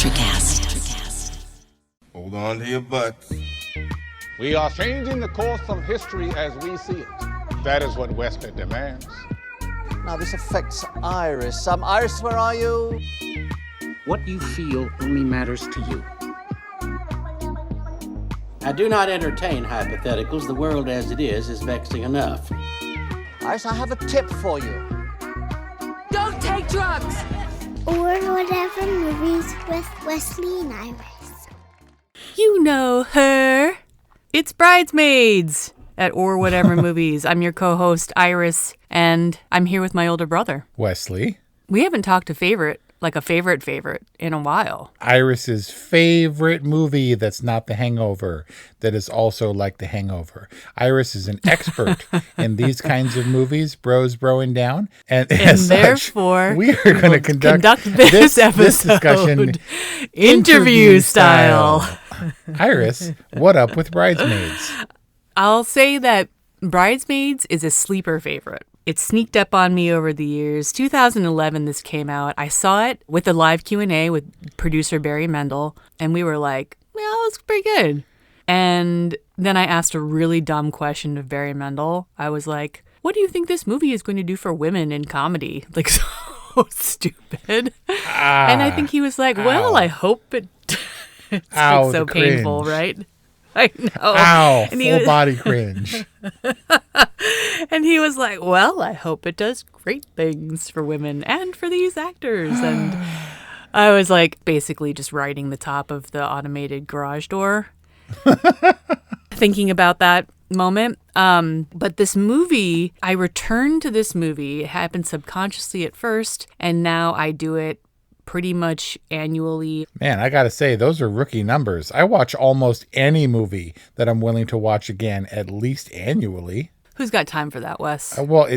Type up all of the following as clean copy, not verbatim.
Electrocast. Hold on to your butts. We are changing the course of history as we see it. That is what Wesley demands. Now, this affects Iris. Iris, where are you? What you feel only matters to you. I do not entertain hypotheticals. The world as it is vexing enough. Iris, I have a tip for you. Don't take drugs! Or whatever movies with Wesley and Iris. You know her. It's Bridesmaids at Or Whatever Movies. I'm your co-host, Iris, and I'm here with my older brother, Wesley. We haven't talked a favorite in a while. Iris's favorite movie that's not The Hangover, that is also like The Hangover. Iris is an expert in these kinds of movies, broing down. And as therefore, such, we are going to conduct this discussion interview style. Iris, what up with Bridesmaids? I'll say that Bridesmaids is a sleeper favorite. It sneaked up on me over the years. 2011, this came out. I saw it with a live Q&A with producer Barry Mendel, and we were like, yeah, that looks pretty good. And then I asked a really dumb question of Barry Mendel. I was like, what do you think this movie is going to do for women in comedy? Like, so stupid. And I think he was like, well, I hope it... It's like so painful, right? I know. Ow, and full body cringe. And he was like, well, I hope it does great things for women and for these actors. And I was like basically just riding the top of the automated garage door thinking about that moment. But this movie, I returned to this movie. It happened subconsciously at first, and now I do it pretty much annually. Man, I gotta say, those are rookie numbers. I watch almost any movie that I'm willing to watch again, at least annually. Who's got time for that, Wes? Well,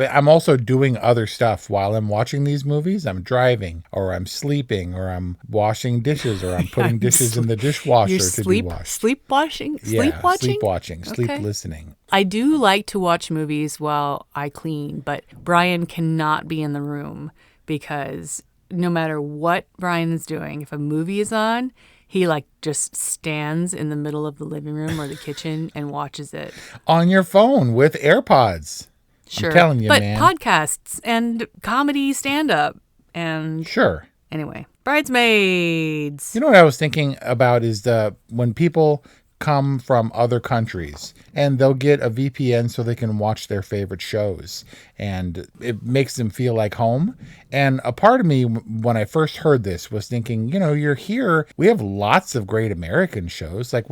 I'm also doing other stuff while I'm watching these movies. I'm driving, or I'm sleeping, or I'm washing dishes, or I'm putting dishes in the dishwasher to be washed. Sleepwashing? Sleepwatching, sleep listening. I do like to watch movies while I clean, but Brian cannot be in the room because no matter what Brian is doing, if a movie is on, he just stands in the middle of the living room or the kitchen and watches it. On your phone with AirPods. Sure. I'm telling you, but man. Podcasts and comedy stand-up and... Sure. Anyway, Bridesmaids. You know what I was thinking about is when people come from other countries and they'll get a VPN so they can watch their favorite shows, and it makes them feel like home. And a part of me, when I first heard this, was thinking, you're here, we have lots of great American shows, like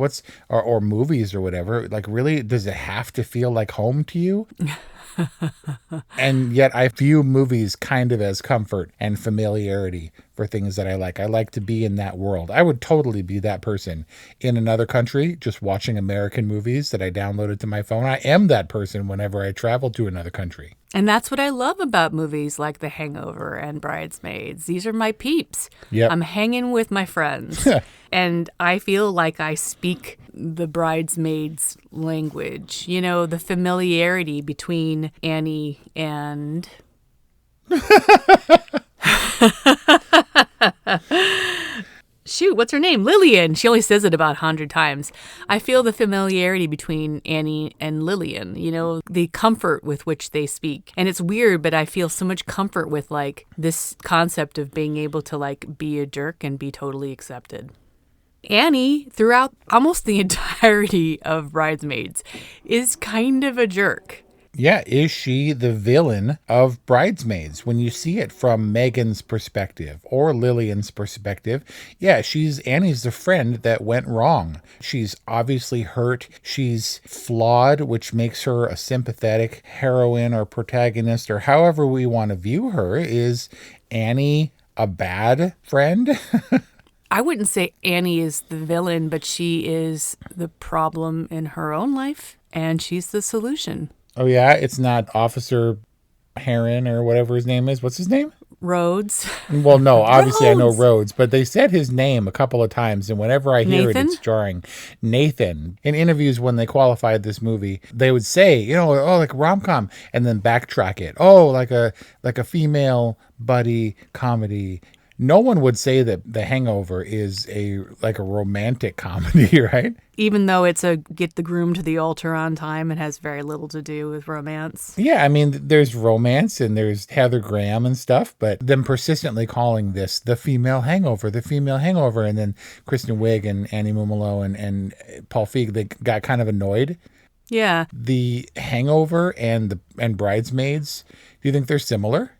or movies or whatever. Like, really, does it have to feel like home to you? And yet I view movies kind of as comfort and familiarity for things that I like. I like to be in that world. I would totally be that person in another country just watching American movies that I downloaded to my phone. I am that person whenever I travel to another country. And that's what I love about movies like The Hangover and Bridesmaids. These are my peeps. Yep. I'm hanging with my friends. And I feel like I speak the bridesmaids' language. The familiarity between Annie and... Shoot, what's her name? Lillian. She only says it about 100 times. I feel the familiarity between Annie and Lillian, the comfort with which they speak. And it's weird, but I feel so much comfort with this concept of being able to be a jerk and be totally accepted. Annie, throughout almost the entirety of Bridesmaids, is kind of a jerk. Yeah, is she the villain of Bridesmaids? When you see it from Megan's perspective or Lillian's perspective, yeah, Annie's the friend that went wrong. She's obviously hurt. She's flawed, which makes her a sympathetic heroine or protagonist, or however we want to view her. Is Annie a bad friend? I wouldn't say Annie is the villain, but she is the problem in her own life, and she's the solution. Oh, yeah? It's not Officer Heron or whatever his name is. What's his name? Rhodes. Well, no, obviously Rhodes. I know Rhodes, but they said his name a couple of times, and whenever I hear Nathan? It's jarring. Nathan. In interviews when they qualified this movie, they would say, like rom-com, and then backtrack it. Oh, like a female buddy comedy. No one would say that The Hangover is a romantic comedy, right? Even though it's a get the groom to the altar on time, it has very little to do with romance. Yeah, I mean, there's romance and there's Heather Graham and stuff, but them persistently calling this the female hangover, and then Kristen Wiig and Annie Mumolo and Paul Feig, they got kind of annoyed. Yeah. The Hangover and Bridesmaids, do you think they're similar?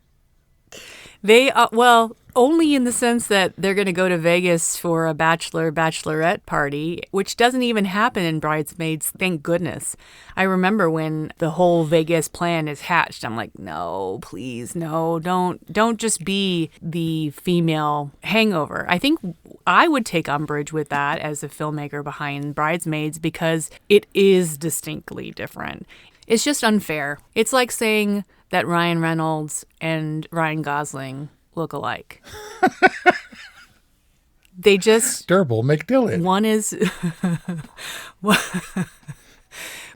They, well, only in the sense that they're going to go to Vegas for a bachelorette party, which doesn't even happen in Bridesmaids, thank goodness. I remember when the whole Vegas plan is hatched, I'm like, no, please, no, don't just be the female hangover. I think I would take umbrage with that as a filmmaker behind Bridesmaids because it is distinctly different. It's just unfair. It's like saying that Ryan Reynolds and Ryan Gosling look alike. They just... Durable McDillon. One is...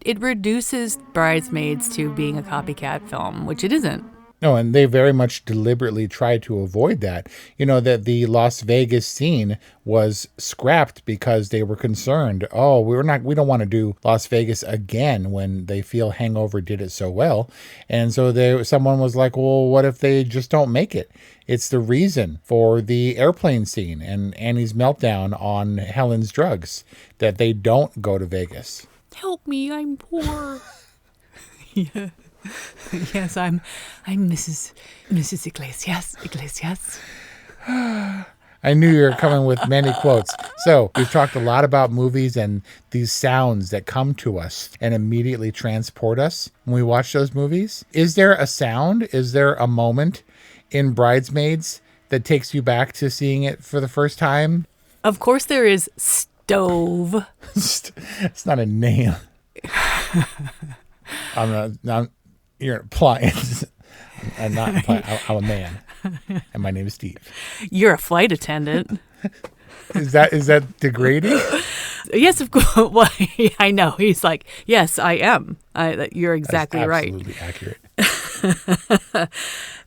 It reduces Bridesmaids to being a copycat film, which it isn't. No, and they very much deliberately tried to avoid that. You know, that the Las Vegas scene was scrapped because they were concerned, we don't want to do Las Vegas again when they feel Hangover did it so well. And so someone was like, well, what if they just don't make it? It's the reason for the airplane scene and Annie's meltdown on Helen's drugs that they don't go to Vegas. Help me, I'm poor. Yeah. Yes, I'm Mrs. Iglesias. I knew you were coming with many quotes. So we've talked a lot about movies and these sounds that come to us and immediately transport us when we watch those movies. Is there a sound? Is there a moment in Bridesmaids that takes you back to seeing it for the first time? Of course there is Stove. It's not a name. You're implying. I'm not implying. I'm a man, and my name is Steve. You're a flight attendant. Is that degrading? Yes, of course. Well, I know. He's like, yes, I am. You're exactly right. Absolutely accurate.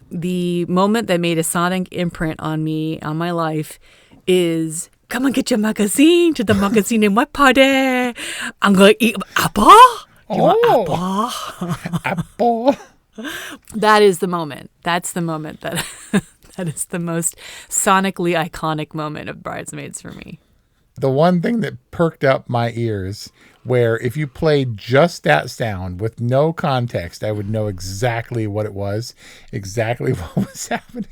The moment that made a sonic imprint on me, on my life, is come and get your magazine to the magazine in my party. I'm going to eat apple. You want apple? Apple. That is the moment. That's the moment that is the most sonically iconic moment of Bridesmaids for me. The one thing that perked up my ears, where if you played just that sound with no context, I would know exactly what it was, exactly what was happening.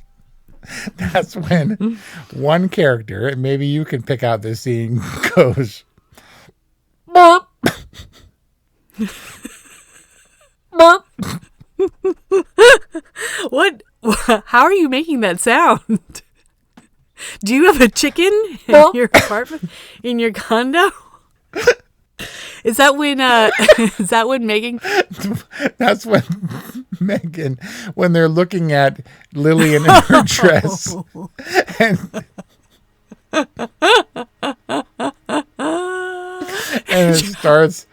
That's when one character, and maybe you can pick out this scene, goes, burp. Burp. What? How are you making that sound? Do you have a chicken in your apartment, in your condo? Is that when Megan? That's when Megan, when they're looking at Lillian in her dress, and it starts.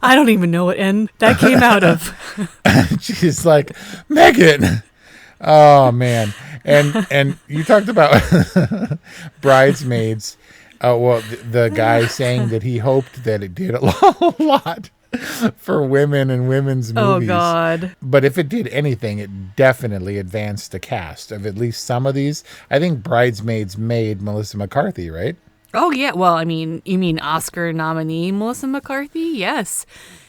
I don't even know what end that came out of. She's like, Megan. Oh man. And you talked about Bridesmaids. The guy saying that he hoped that it did a lot for women and women's movies. Oh God. But if it did anything, it definitely advanced the cast of at least some of these. I think Bridesmaids made Melissa McCarthy, right? Oh yeah, well, I mean, you mean Oscar nominee Melissa McCarthy? Yes,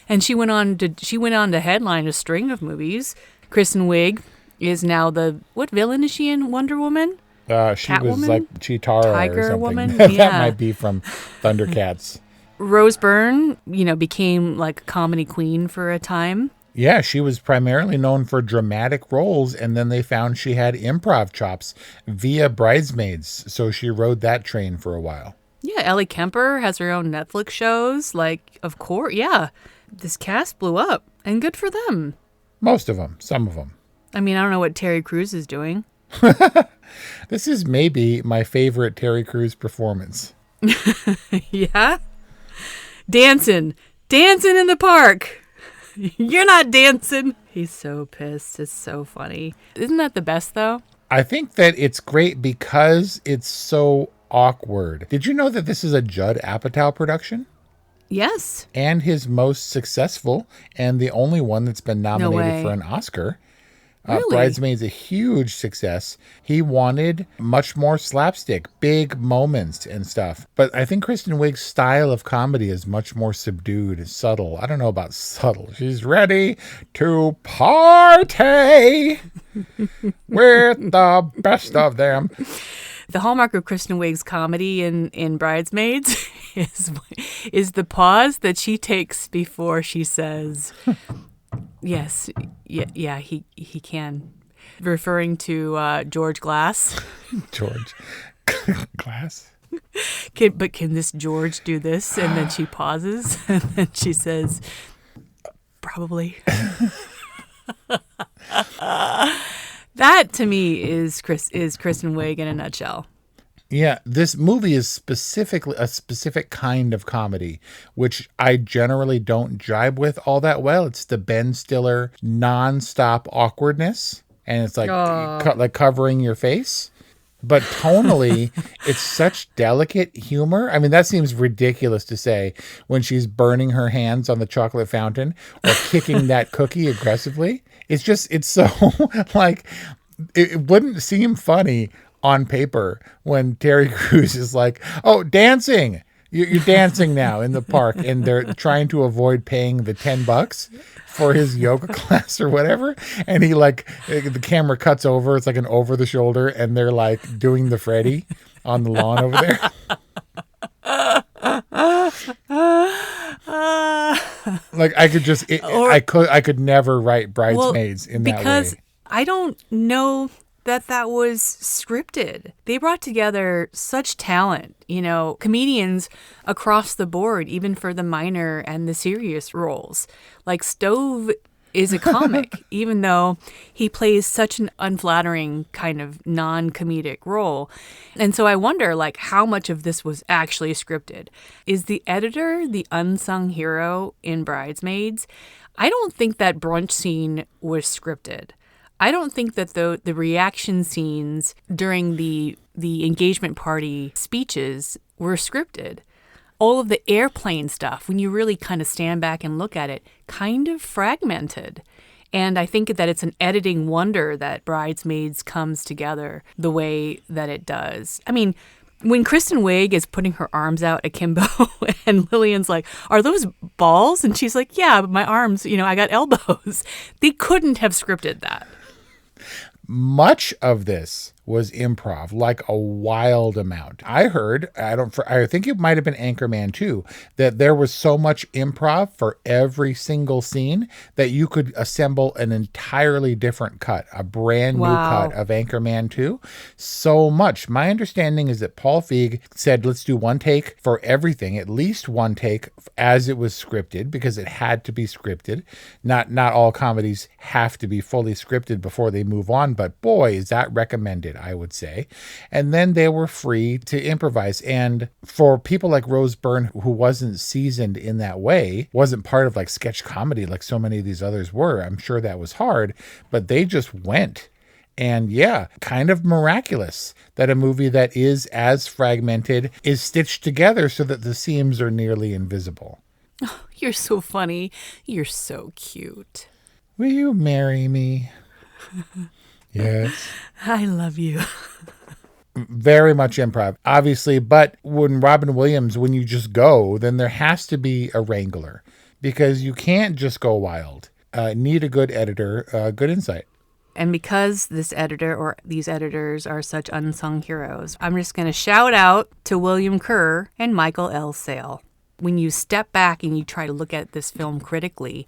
and she went on to headline a string of movies. Kristen Wiig is now what villain is she in Wonder Woman? She Catwoman? was like Cheetara Tiger or something. Woman? That Yeah. might be from Thundercats. Rose Byrne, became like a comedy queen for a time. Yeah, she was primarily known for dramatic roles, and then they found she had improv chops via Bridesmaids, so she rode that train for a while. Yeah, Ellie Kemper has her own Netflix shows. Like, of course, yeah. This cast blew up, and good for them. Most of them, some of them. I mean, I don't know what Terry Crews is doing. This is maybe my favorite Terry Crews performance. Yeah? Dancing in the park. You're not dancing. He's so pissed. It's so funny. Isn't that the best, though? I think that it's great because it's so awkward. Did you know that this is a Judd Apatow production? Yes. And his most successful and the only one that's been nominated for an Oscar. Really? Bridesmaids, a huge success. He wanted much more slapstick, big moments and stuff. But I think Kristen Wiig's style of comedy is much more subdued, subtle. I don't know about subtle. She's ready to party with the best of them. The hallmark of Kristen Wiig's comedy in Bridesmaids is the pause that she takes before she says, yes, yeah, he can. Referring to George Glass. George Glass? But can this George do this? And then she pauses, and then she says, probably. That, to me, is Kristen Wiig in a nutshell. Yeah, this movie is specifically a specific kind of comedy, which I generally don't jibe with all that well. It's the Ben Stiller nonstop awkwardness, and it's like like covering your face. But tonally, it's such delicate humor. I mean, that seems ridiculous to say when she's burning her hands on the chocolate fountain or kicking that cookie aggressively. It's so like, it wouldn't seem funny on paper when Terry Crews is like, oh, dancing. You're dancing now in the park, and they're trying to avoid paying the $10 for his yoga class or whatever. And he the camera cuts over. It's like an over the shoulder, and they're like doing the Freddy on the lawn over there. Like I could never write Bridesmaids in that way. Because I don't know that was scripted. They brought together such talent, comedians across the board, even for the minor and the serious roles. Like Stove is a comic, even though he plays such an unflattering kind of non-comedic role. And so I wonder, how much of this was actually scripted? Is the editor the unsung hero in Bridesmaids? I don't think that brunch scene was scripted. I don't think that the reaction scenes during the engagement party speeches were scripted. All of the airplane stuff, when you really kind of stand back and look at it, kind of fragmented. And I think that it's an editing wonder that Bridesmaids comes together the way that it does. I mean, when Kristen Wiig is putting her arms out akimbo and Lillian's like, are those balls? And she's like, yeah, but my arms, I got elbows. They couldn't have scripted that. Much of this was improv, like a wild amount. I heard, I think it might have been Anchorman too, that there was so much improv for every single scene that you could assemble an entirely different cut, a brand new cut of Anchorman 2. So much. My understanding is that Paul Feig said, let's do one take for everything, at least one take as it was scripted, because it had to be scripted. Not all comedies have to be fully scripted before they move on, but boy, is that recommended, I would say. And then they were free to improvise. And for people like Rose Byrne, who wasn't seasoned in that way, wasn't part of sketch comedy like so many of these others were, I'm sure that was hard, but they just went. And yeah, kind of miraculous that a movie that is as fragmented is stitched together so that the seams are nearly invisible. Oh, you're so funny. You're so cute. Will you marry me? Yes. I love you. Very much improv, obviously. But when Robin Williams, when you just go, then there has to be a wrangler because you can't just go wild. Need a good editor, good insight. And because this editor or these editors are such unsung heroes, I'm just going to shout out to William Kerr and Michael L. Sale. When you step back and you try to look at this film critically,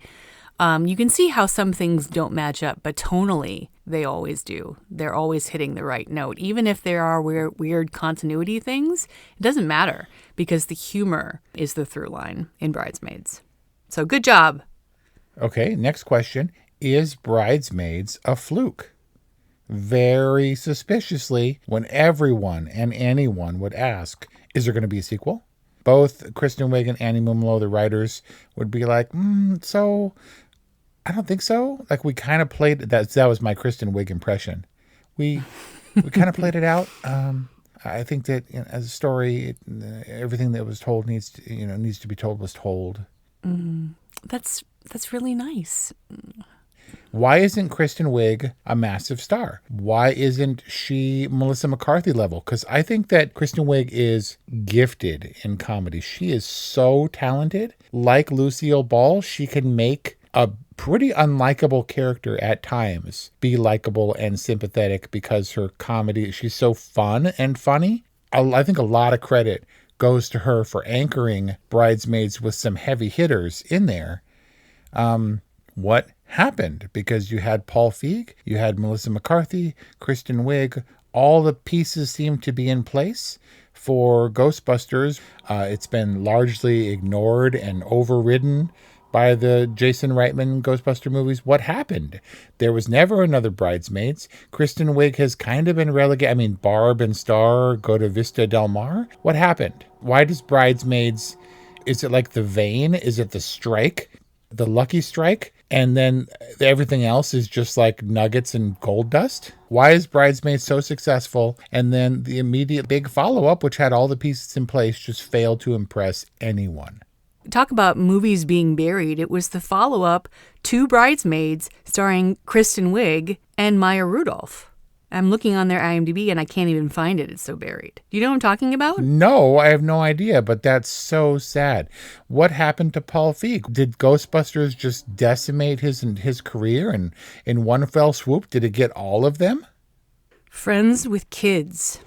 you can see how some things don't match up, but tonally, they always do. They're always hitting the right note. Even if there are weird continuity things, it doesn't matter because the humor is the through line in Bridesmaids. So good job. Okay, next question. Is Bridesmaids a fluke? Very suspiciously, when everyone and anyone would ask, is there going to be a sequel? Both Kristen Wiig and Annie Mumolo, the writers, would be like, so I don't think so. We kind of played that. That was my Kristen Wiig impression. We kind of played it out. I think that as a story, everything that was told needs to be told was told. That's really nice. Why isn't Kristen Wiig a massive star? Why isn't she Melissa McCarthy level? Because I think that Kristen Wiig is gifted in comedy. She is so talented. Like Lucille Ball, she can make a pretty unlikable character at times be likable and sympathetic because her comedy, she's so fun and funny. I think a lot of credit goes to her for anchoring Bridesmaids with some heavy hitters in there. What happened? Because you had Paul Feig, you had Melissa McCarthy, Kristen Wiig, all the pieces seem to be in place for Ghostbusters. It's been largely ignored and overridden by the Jason Reitman Ghostbuster movies. What happened? There was never another Bridesmaids. Kristen Wiig has kind of been relegated. I mean, Barb and Star go to Vista Del Mar. What happened? Why does Bridesmaids, is it like the vein? Is it the strike? The lucky strike? And then everything else is just like nuggets and gold dust? Why is Bridesmaids so successful? And then the immediate big follow-up, which had all the pieces in place, just failed to impress anyone. Talk about movies being buried. It was the follow-up to Bridesmaids starring Kristen Wiig and Maya Rudolph. I'm looking on their IMDb and I can't even find it. It's so buried. Do you know what I'm talking about? No, I have no idea, but that's so sad. What happened to Paul Feig? Did Ghostbusters just decimate his career and in one fell swoop? Did it get all of them? Friends with Kids.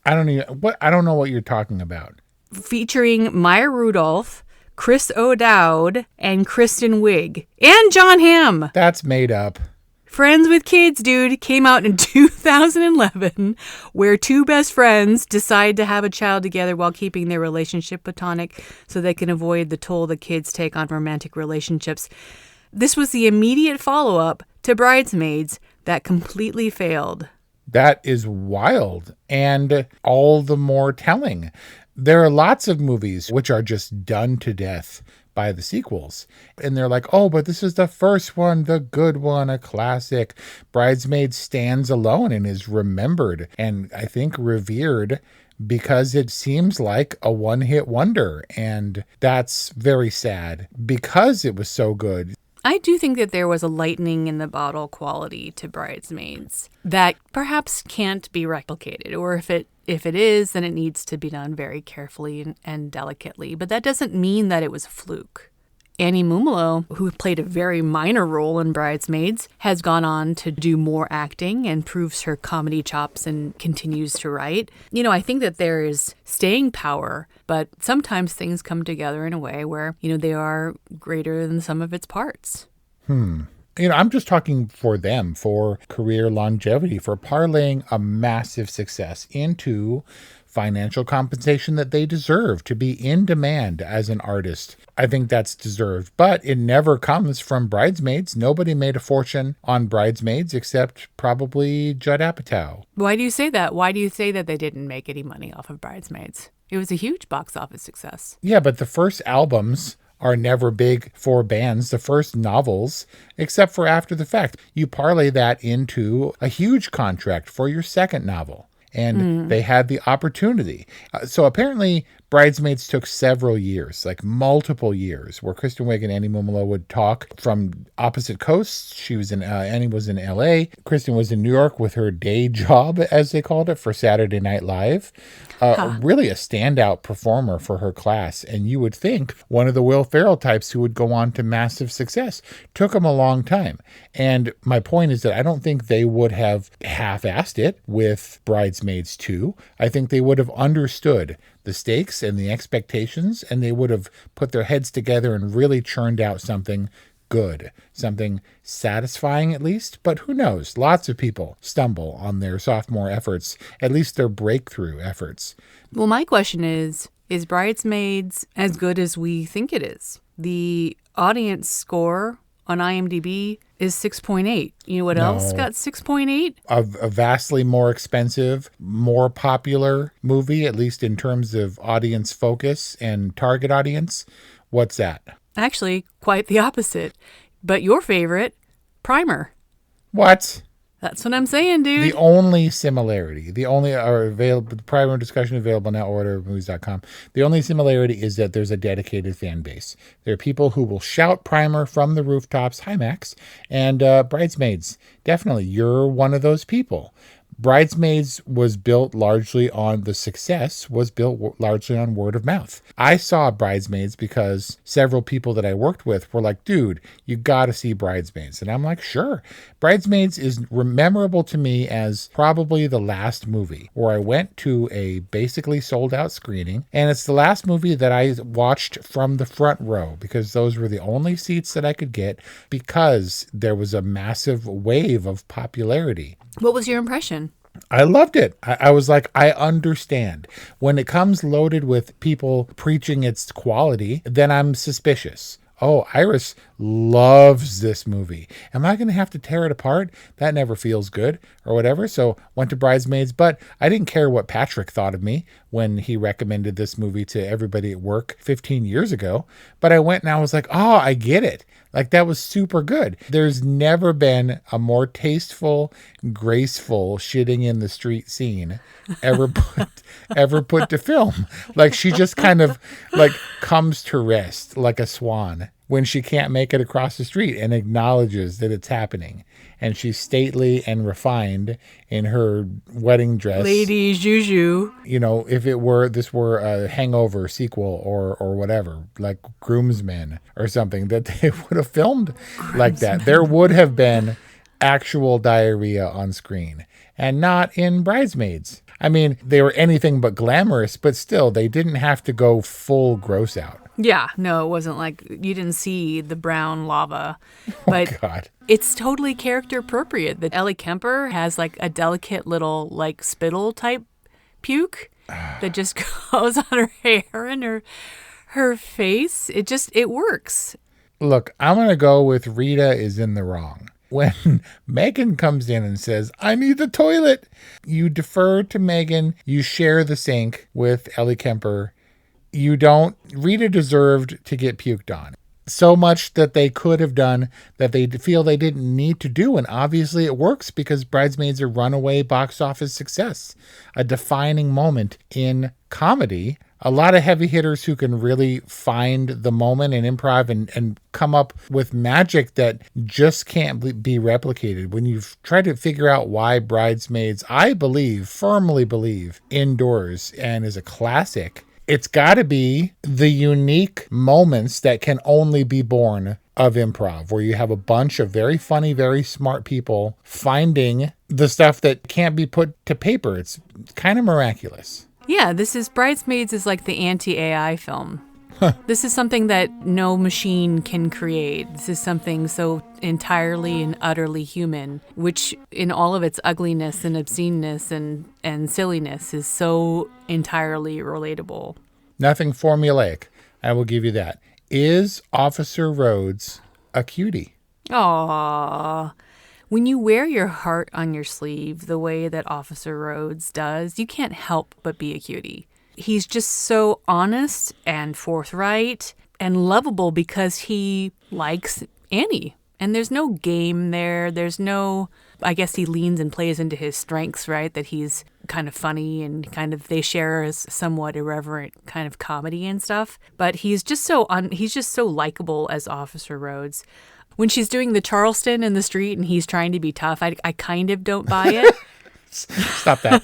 I don't know what you're talking about. Featuring Maya Rudolph, Chris O'Dowd, and Kristen Wiig. And John Hamm. That's made up. Friends with Kids, dude, came out in 2011, where two best friends decide to have a child together while keeping their relationship platonic so they can avoid the toll the kids take on romantic relationships. This was the immediate follow-up to Bridesmaids that completely failed. That is wild and all the more telling. There are lots of movies which are just done to death by the sequels. And they're like, oh, but this is the first one, the good one, a classic. Bridesmaids stands alone and is remembered and I think revered because it seems like a one-hit wonder. And that's very sad because it was so good. I do think that there was a lightning in the bottle quality to Bridesmaids that perhaps can't be replicated, or if it is, then it needs to be done very carefully and delicately. But that doesn't mean that it was a fluke. Annie Mumolo, who played a very minor role in Bridesmaids, has gone on to do more acting and proves her comedy chops and continues to write. You know, I think that there is staying power, but sometimes things come together in a way where, they are greater than the sum of its parts. I'm just talking for them, for career longevity, for parlaying a massive success into financial compensation that they deserve, to be in demand as an artist. I think that's deserved, but it never comes from Bridesmaids. Nobody made a fortune on Bridesmaids except probably Judd Apatow. Why do you say that? Why do you say that they didn't make any money off of Bridesmaids? It was a huge box office success. Yeah, but the first albums are never big for bands, the first novels, except for after the fact. You parlay that into a huge contract for your second novel. And they had the opportunity. So apparently Bridesmaids took several years, like multiple years, where Kristen Wiig and Annie Mumolo would talk from opposite coasts. Annie was in LA. Kristen was in New York with her day job, as they called it, for Saturday Night Live. Really a standout performer for her class. And you would think one of the Will Ferrell types who would go on to massive success. Took them a long time. And my point is that I don't think they would have half-assed it with Bridesmaids 2. I think they would have understood the stakes and the expectations, and they would have put their heads together and really churned out something good, something satisfying at least. But who knows? Lots of people stumble on their sophomore efforts, at least their breakthrough efforts. Well, my question is Bridesmaids as good as we think it is? The audience score on IMDb is 6.8. You know what else got 6.8? A vastly more expensive, more popular movie, at least in terms of audience focus and target audience. What's that? Actually, quite the opposite. But your favorite, Primer. What? That's what I'm saying, dude. The only similarity, the only are available, the primary discussion available now, orwhatevermovies.com. The only similarity is that there's a dedicated fan base. There are people who will shout Primer from the rooftops. Hi, Max. And Bridesmaids. Definitely, you're one of those people. Bridesmaids was built largely on the success, was built largely on word of mouth. I saw Bridesmaids because several people that I worked with were like, dude, you got to see Bridesmaids. And I'm like, sure. Bridesmaids is memorable to me as probably the last movie where I went to a basically sold out screening. And it's the last movie that I watched from the front row because those were the only seats that I could get because there was a massive wave of popularity. What was your impression? I loved it. I was like, I understand. When it comes loaded with people preaching its quality, then I'm suspicious. Oh, Iris loves this movie. Am I going to have to tear it apart? That never feels good or whatever. So went to Bridesmaids, but I didn't care what Patrick thought of me when he recommended this movie to everybody at work 15 years ago. But I went and I was like, oh, I get it. Like, that was super good. There's never been a more tasteful, graceful shitting in the street scene ever put to film. Like, she just kind of like comes to rest like a swan when she can't make it across the street and acknowledges that it's happening. And she's stately and refined in her wedding dress. Lady Juju. You know, if this were a Hangover sequel or whatever, like Groomsmen or something, that they would have filmed like that. There would have been actual diarrhea on screen and not in Bridesmaids. I mean, they were anything but glamorous, but still, they didn't have to go full gross out. Yeah, no, it wasn't like you didn't see the brown lava. But Oh, God. It's totally character appropriate that Ellie Kemper has like a delicate little like spittle type puke that just goes on her hair and her face. It works. Look, I'm going to go with Rita is in the wrong. When Megan comes in and says, I need the toilet, you defer to Megan. You share the sink with Ellie Kemper. You don't. Rita deserved to get puked on. So much that they could have done that they feel they didn't need to do. And obviously it works because Bridesmaids are runaway box office success. A defining moment in comedy. A lot of heavy hitters who can really find the moment and improv and come up with magic that just can't be replicated. When you've tried to figure out why Bridesmaids, I firmly believe, endures and is a classic, it's got to be the unique moments that can only be born of improv, where you have a bunch of very funny, very smart people finding the stuff that can't be put to paper. It's kind of miraculous. Yeah, Bridesmaids is like the anti-AI film. This is something that no machine can create. This is something so entirely and utterly human, which in all of its ugliness and obsceneness and silliness is so entirely relatable. Nothing formulaic. I will give you that. Is Officer Rhodes a cutie? Aww. When you wear your heart on your sleeve the way that Officer Rhodes does, you can't help but be a cutie. He's just so honest and forthright and lovable because he likes Annie. And there's no game there. I guess he leans and plays into his strengths, right? That he's kind of funny and they share a somewhat irreverent kind of comedy and stuff. But he's just so likable as Officer Rhodes. When she's doing the Charleston in the street and he's trying to be tough, I kind of don't buy it. Stop that.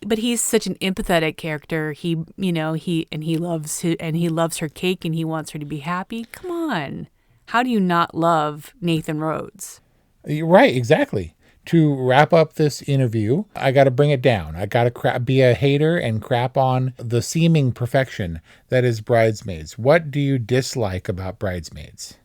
But he's such an empathetic character. He loves her cake and he wants her to be happy. Come on. How do you not love Nathan Rhodes? Right, exactly. To wrap up this interview, I got to bring it down. I got to be a hater and crap on the seeming perfection that is Bridesmaids. What do you dislike about Bridesmaids?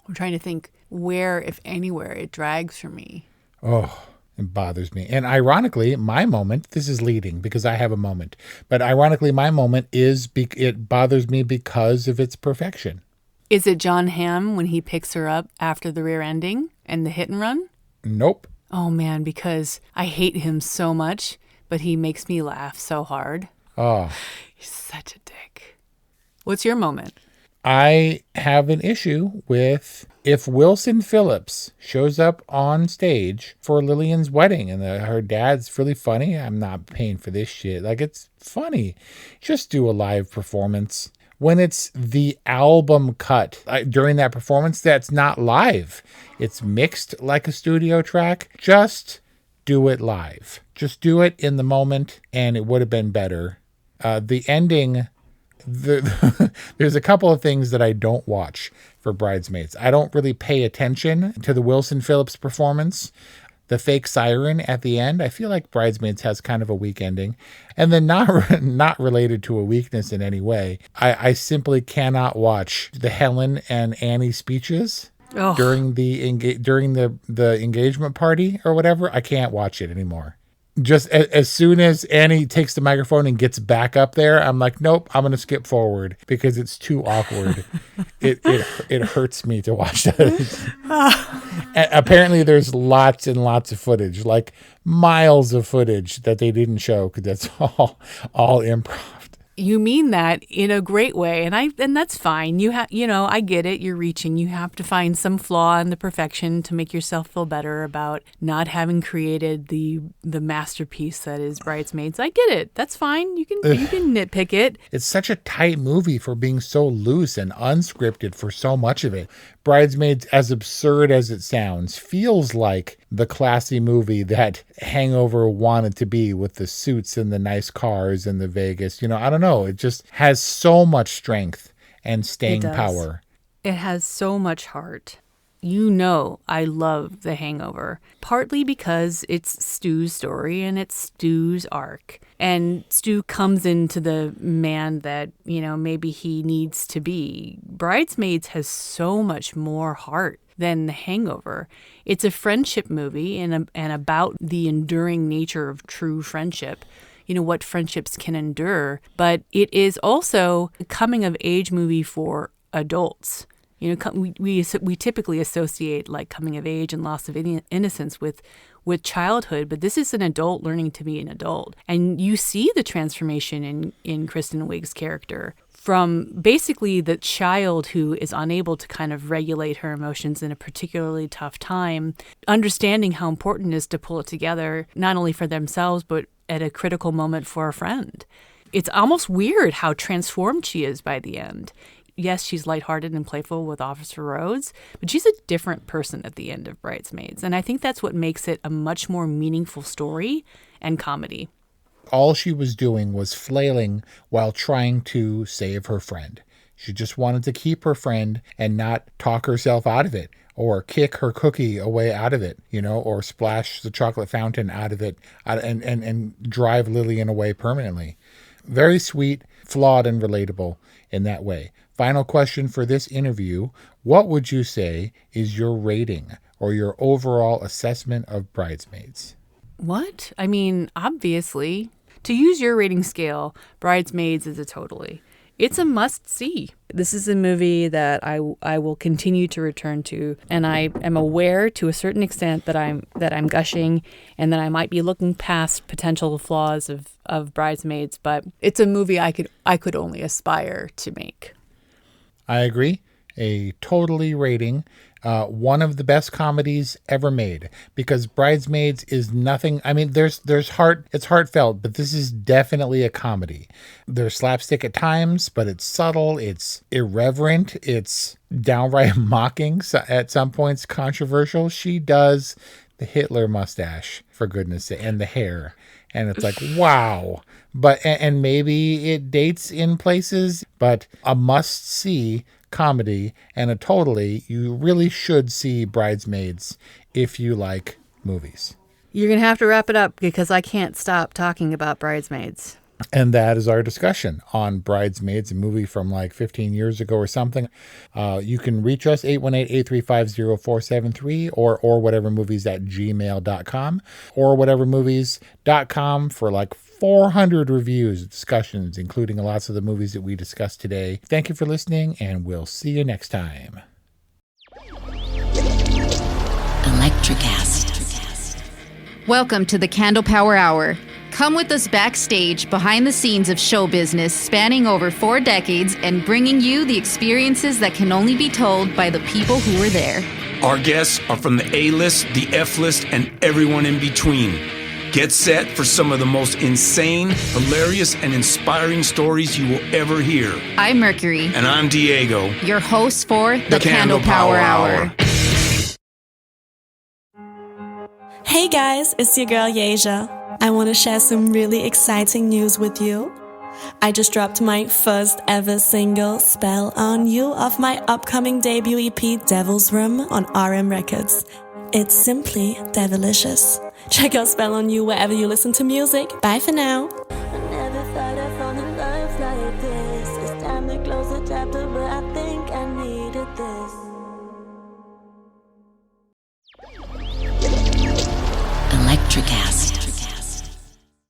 I'm trying to think where, if anywhere, it drags for me. Oh, it bothers me. And ironically, my moment, this is leading because I have a moment, but ironically, my moment it bothers me because of its perfection. Is it John Hamm when he picks her up after the rear ending and the hit and run? Nope. Oh, man, because I hate him so much, but he makes me laugh so hard. Oh. He's such a dick. What's your moment? I have an issue with If Wilson Phillips shows up on stage for Lillian's wedding and her dad's really funny, I'm not paying for this shit. Like, it's funny. Just do a live performance. When it's the album cut during that performance, that's not live. It's mixed like a studio track. Just do it live. Just do it in the moment, and it would have been better. The ending... There's a couple of things that I don't watch for Bridesmaids. I don't really pay attention to the Wilson Phillips performance. The fake siren at the end, I feel like Bridesmaids has kind of a weak ending. And then not related to a weakness in any way, I simply cannot watch the Helen and Annie speeches during the engagement party or whatever. I can't watch it anymore. Just as soon as Annie takes the microphone and gets back up there, I'm like, nope, I'm going to skip forward because it's too awkward. It hurts me to watch that. Apparently there's lots and lots of footage, like miles of footage that they didn't show because that's all improv. You mean that in a great way, and that's fine. I get it. You're reaching. You have to find some flaw in the perfection to make yourself feel better about not having created the masterpiece that is Bridesmaids. I get it. That's fine. You can nitpick it. It's such a tight movie for being so loose and unscripted for so much of it. Bridesmaids, as absurd as it sounds, feels like the classy movie that Hangover wanted to be, with the suits and the nice cars and the Vegas. I don't know. It just has so much strength and staying power. It has so much heart. I love The Hangover, partly because it's Stu's story and it's Stu's arc. And Stu comes into the man that, maybe he needs to be. Bridesmaids has so much more heart than The Hangover. It's a friendship movie and about the enduring nature of true friendship. What friendships can endure. But it is also a coming-of-age movie for adults. We typically associate like coming of age and loss of innocence with childhood, but this is an adult learning to be an adult. And you see the transformation in Kristen Wiig's character from basically the child who is unable to kind of regulate her emotions in a particularly tough time, understanding how important it is to pull it together, not only for themselves, but at a critical moment for a friend. It's almost weird how transformed she is by the end. Yes, she's lighthearted and playful with Officer Rhodes, but she's a different person at the end of Bridesmaids. And I think that's what makes it a much more meaningful story and comedy. All she was doing was flailing while trying to save her friend. She just wanted to keep her friend and not talk herself out of it, or kick her cookie away out of it, or splash the chocolate fountain out of it and drive Lillian away permanently. Very sweet, flawed, and relatable in that way. Final question for this interview. What would you say is your rating or your overall assessment of Bridesmaids? What? I mean, obviously, to use your rating scale, Bridesmaids is a totally. It's a must-see. This is a movie that I will continue to return to, and I am aware to a certain extent that I'm gushing and that I might be looking past potential flaws of Bridesmaids, but it's a movie I could only aspire to make. I agree. A totally rating. One of the best comedies ever made, because Bridesmaids is nothing. I mean, there's heart. It's heartfelt, but this is definitely a comedy. There's slapstick at times, but it's subtle. It's irreverent. It's downright mocking. So at some points, controversial. She does the Hitler mustache, for goodness sake, and the hair. And it's like, wow. But and maybe it dates in places, but a must-see comedy and a totally, you really should see Bridesmaids if you like movies. You're going to have to wrap it up because I can't stop talking about Bridesmaids. And that is our discussion on Bridesmaids, a movie from like 15 years ago or something. You can reach us 818-835-0473 or whatevermovies@gmail.com or whatevermovies.com for like 400 reviews, discussions, including lots of the movies that we discussed today. Thank you for listening, and we'll see you next time. Electricast. Welcome to the Candle Power Hour. Come with us backstage, behind the scenes of show business, spanning over 4 decades and bringing you the experiences that can only be told by the people who were there. Our guests are from the A-list, the F-list, and everyone in between. Get set for some of the most insane, hilarious, and inspiring stories you will ever hear. I'm Mercury. And I'm Diego. Your host for the Candle Power Hour. Hey guys, it's your girl Yasia. I want to share some really exciting news with you. I just dropped my first ever single, Spell on You, off my upcoming debut EP, Devil's Room, on RM Records. It's simply devilicious. Check out Spell on You wherever you listen to music. Bye for now. I never thought I'd fall in love like this. It's time to close the chapter, but I think I needed this. Electricast.